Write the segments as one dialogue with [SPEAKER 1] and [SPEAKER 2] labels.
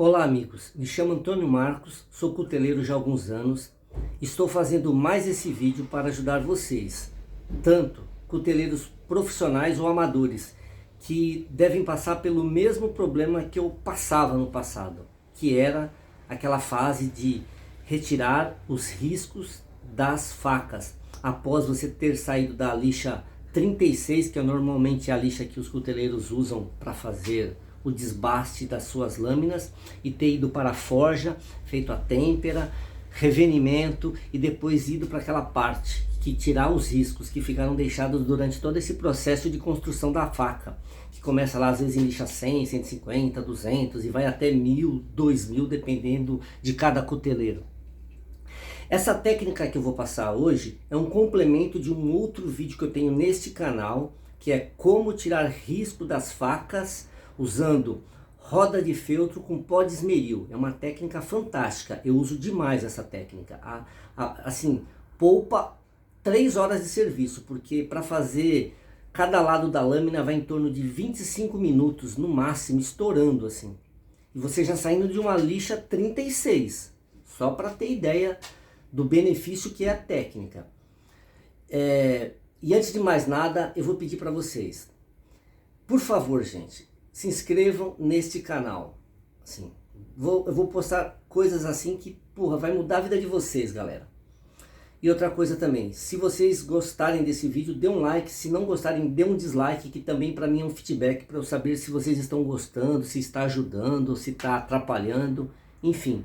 [SPEAKER 1] Olá amigos, me chamo Antônio Marcos, sou cuteleiro já há alguns anos. Estou fazendo mais esse vídeo para ajudar vocês, tanto cuteleiros profissionais ou amadores, que devem passar pelo mesmo problema que eu passava no passado, que era aquela fase de retirar os riscos das facas, após você ter saído da lixa 36, que é normalmente a lixa que os cuteleiros usam para fazer o desbaste das suas lâminas, e ter ido para a forja, feito a têmpera, revenimento e depois ido para aquela parte que tirar os riscos que ficaram deixados durante todo esse processo de construção da faca, que começa lá às vezes em lixa 100, 150, 200 e vai até 1000, 2000, dependendo de cada cuteleiro. Essa técnica que eu vou passar hoje é um complemento de um outro vídeo que eu tenho neste canal, que é como tirar risco das facas usando roda de feltro com pó de esmeril. É uma técnica fantástica, eu uso demais essa técnica. Assim, poupa 3 horas de serviço, porque para fazer cada lado da lâmina vai em torno de 25 minutos no máximo, estourando assim. E você já saindo de uma lixa 36, só para ter ideia do benefício que é a técnica. E antes de mais nada, eu vou pedir para vocês, por favor gente, se inscrevam neste canal. Assim, eu vou postar coisas assim que, porra, vai mudar a vida de vocês, galera. E outra coisa também, se vocês gostarem desse vídeo, dê um like. Se não gostarem, dê um dislike, que também para mim é um feedback para eu saber se vocês estão gostando, se está ajudando, se está atrapalhando, enfim.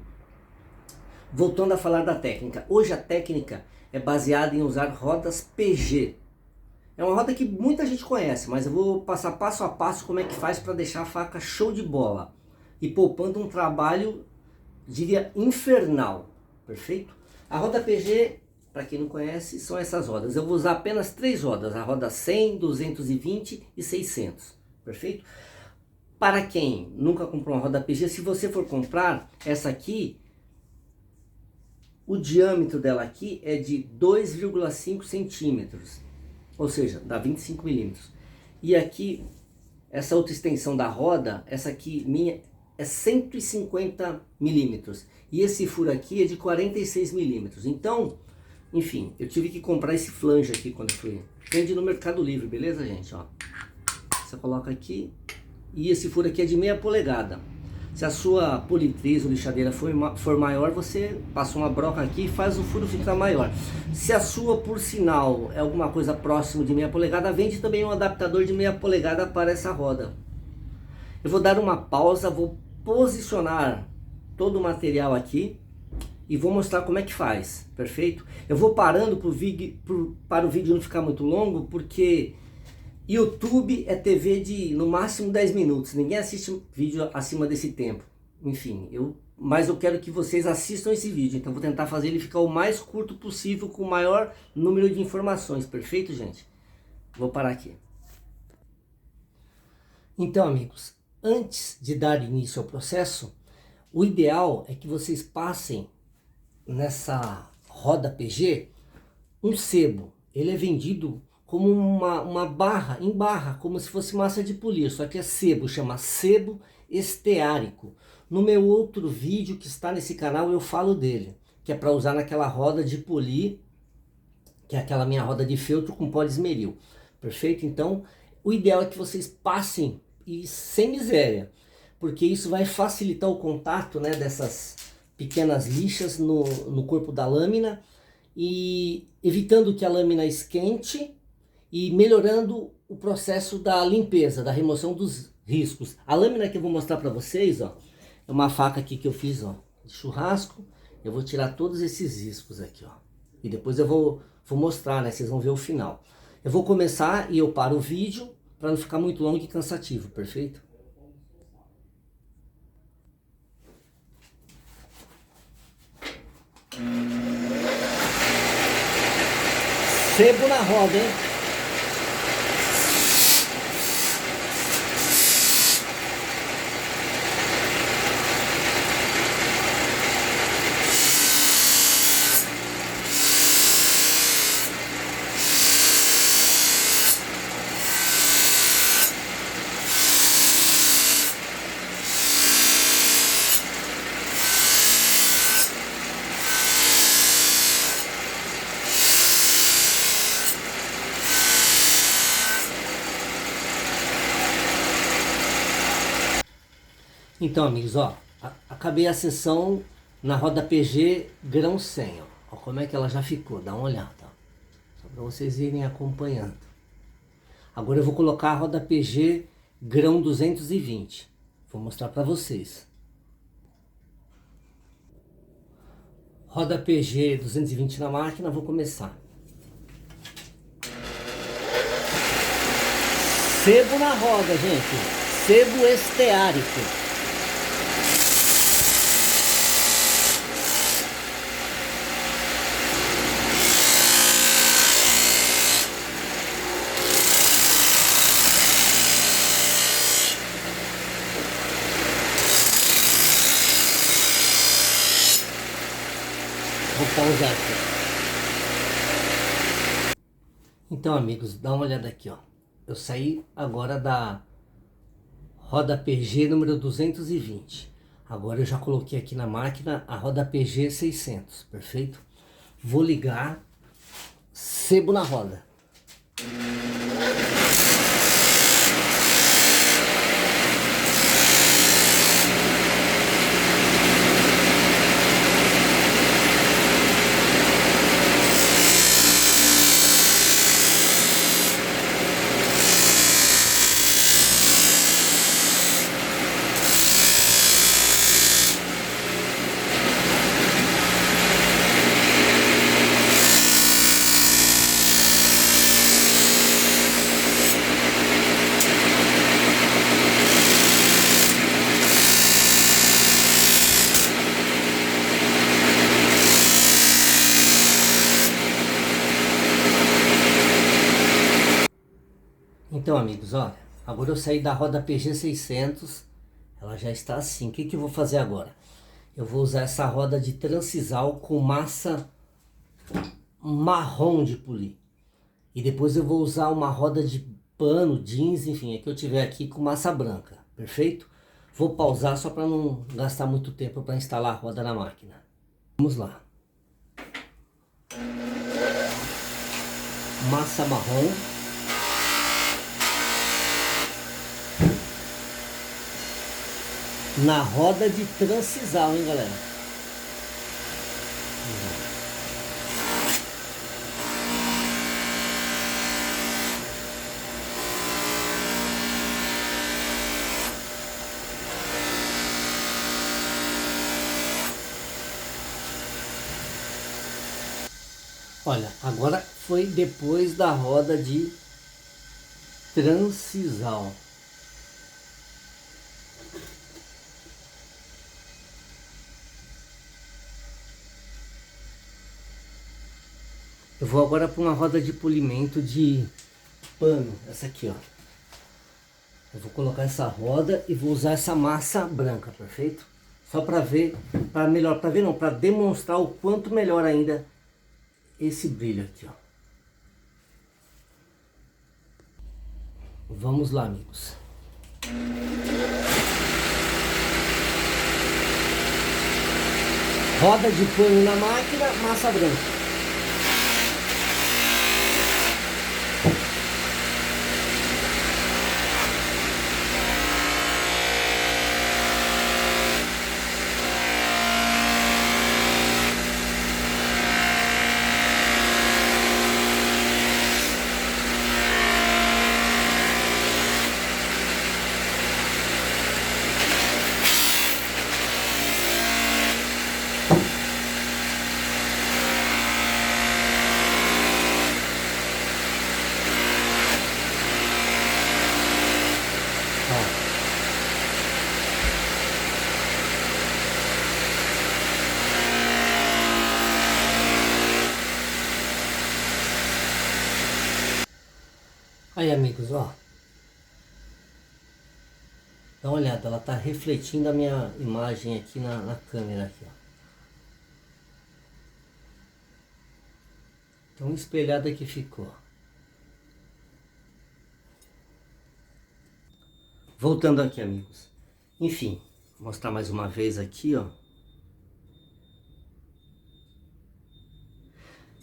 [SPEAKER 1] Voltando a falar da técnica, hoje a técnica é baseada em usar rodas PG. É uma roda que muita gente conhece, mas eu vou passar passo a passo como é que faz para deixar a faca show de bola e poupando um trabalho, diria, infernal, perfeito? A roda PG, para quem não conhece, são essas rodas. Eu vou usar apenas 3 rodas, a roda 100, 220 e 600, perfeito? Para quem nunca comprou uma roda PG, se você for comprar essa aqui, o diâmetro dela aqui é de 2,5 centímetros, ou seja, dá 25 milímetros. E aqui, essa outra extensão da roda, essa aqui minha, é 150 milímetros. E esse furo aqui é de 46 milímetros. Então, enfim, eu tive que comprar esse flange aqui quando eu fui. Vende no Mercado Livre, beleza, gente? Ó, você coloca aqui, e esse furo aqui é de meia polegada. Se a sua politriz ou lixadeira for maior, você passa uma broca aqui e faz o furo ficar maior. Se a sua, por sinal, é alguma coisa próximo de meia polegada, vende também um adaptador de meia polegada para essa roda. Eu vou dar uma pausa, vou posicionar todo o material aqui e vou mostrar como é que faz, perfeito? Eu vou parando para o vídeo não ficar muito longo, porque YouTube é TV de no máximo 10 minutos, ninguém assiste vídeo acima desse tempo. Enfim, mas eu quero que vocês assistam esse vídeo, então vou tentar fazer ele ficar o mais curto possível, com o maior número de informações, perfeito, gente? Vou parar aqui. Então, amigos, antes de dar início ao processo, o ideal é que vocês passem nessa roda PG um sebo. Ele é vendido como uma barra, em barra, como se fosse massa de polir, só que é sebo, chama sebo esteárico. No meu outro vídeo que está nesse canal eu falo dele, que é para usar naquela roda de polir, que é aquela minha roda de feltro com pó de esmeril, perfeito? Então, o ideal é que vocês passem e sem miséria, porque isso vai facilitar o contato, né, dessas pequenas lixas no corpo da lâmina, e evitando que a lâmina esquente e melhorando o processo da limpeza, da remoção dos riscos. A lâmina que eu vou mostrar para vocês, ó, é uma faca aqui que eu fiz, ó, de churrasco. Eu vou tirar todos esses riscos aqui, ó, e depois eu vou mostrar, né, vocês vão ver o final. Eu vou começar e eu paro o vídeo para não ficar muito longo e cansativo, perfeito? Sebo na roda, hein? Então, amigos, ó, acabei a sessão na roda PG grão 100, ó. Ó como é que ela já ficou, dá uma olhada, ó. Só para vocês irem acompanhando. Agora eu vou colocar a roda PG grão 220. Vou mostrar para vocês. Roda PG 220 na máquina, vou começar. Sebo na roda, gente. Sebo esteárico. Vou pausar aqui. Então, amigos, dá uma olhada aqui, ó. Eu saí agora da roda PG número 220. Agora eu já coloquei aqui na máquina a roda PG 600, perfeito? Vou ligar, sebo na roda. Então, amigos, olha, agora eu saí da roda PG 600, ela já está assim. O que eu vou fazer agora? Eu vou usar essa roda de transisal com massa marrom de polir. E depois eu vou usar uma roda de pano, jeans, enfim, é que eu tiver aqui com massa branca, perfeito? Vou pausar só para não gastar muito tempo para instalar a roda na máquina. Vamos lá. Massa marrom. Na roda de transisal, hein, galera? Olha, agora foi depois da roda de transisal. Eu vou agora para uma roda de polimento de pano, essa aqui, ó. Eu vou colocar essa roda e vou usar essa massa branca, perfeito? Só para ver, para melhor, para ver não, para demonstrar o quanto melhor ainda esse brilho aqui, ó. Vamos lá, amigos. Roda de pano na máquina, massa branca. Aí, amigos, ó. Dá uma olhada, ela tá refletindo a minha imagem aqui na câmera aqui, ó. Tão espelhada que ficou. Voltando aqui, amigos. Enfim, vou mostrar mais uma vez aqui, ó.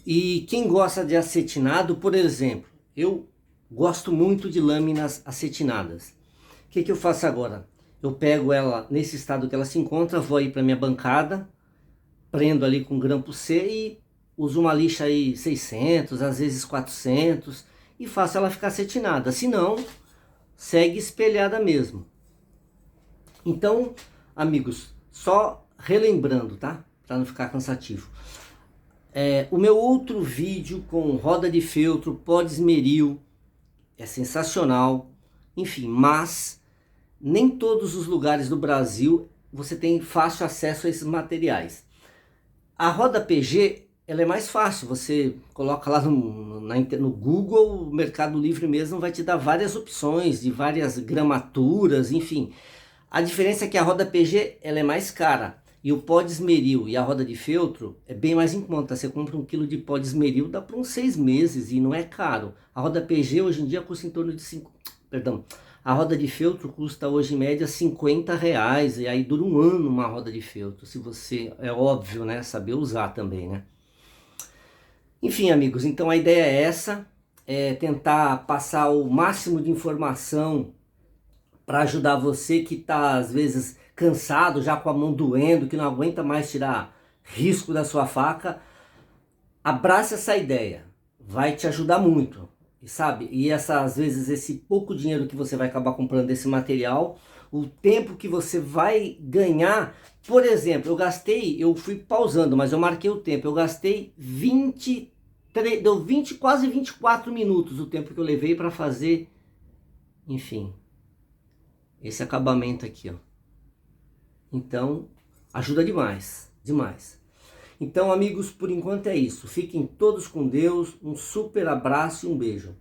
[SPEAKER 1] E quem gosta de acetinado, por exemplo, eu gosto muito de lâminas acetinadas. O que eu faço agora? eu pego ela nesse estado que ela se encontra, vou aí para minha bancada, prendo ali com grampo C e uso uma lixa aí 600, às vezes 400 e faço ela ficar acetinada. Se não, segue espelhada mesmo. Então, amigos, só relembrando, tá? Para não ficar cansativo. O meu outro vídeo com roda de feltro, pó de esmeril, é sensacional. Enfim, mas nem todos os lugares do Brasil você tem fácil acesso a esses materiais. A roda PG, ela é mais fácil, você coloca lá no Google, o Mercado Livre mesmo vai te dar várias opções de várias gramaturas, enfim. A diferença é que a roda PG ela é mais cara e o pó de esmeril e a roda de feltro é bem mais em conta. Você compra 1 kg de pó de esmeril, dá para uns 6 meses e não é caro. A roda PG hoje em dia custa em torno de a roda de feltro custa hoje em média R$50 e aí dura um ano uma roda de feltro, se você, é óbvio, né, saber usar também, né. Enfim, amigos, então a ideia é essa, é tentar passar o máximo de informação para ajudar você que está às vezes cansado, já com a mão doendo, que não aguenta mais tirar risco da sua faca. Abraça essa ideia, vai te ajudar muito. E sabe, às vezes esse pouco dinheiro que você vai acabar comprando desse material, o tempo que você vai ganhar, por exemplo, eu fui pausando, mas eu marquei o tempo, eu gastei 23, deu 20, quase 24 minutos o tempo que eu levei para fazer, enfim, esse acabamento aqui, ó. Então, ajuda demais, demais. Então, amigos, por enquanto é isso. Fiquem todos com Deus, um super abraço e um beijo.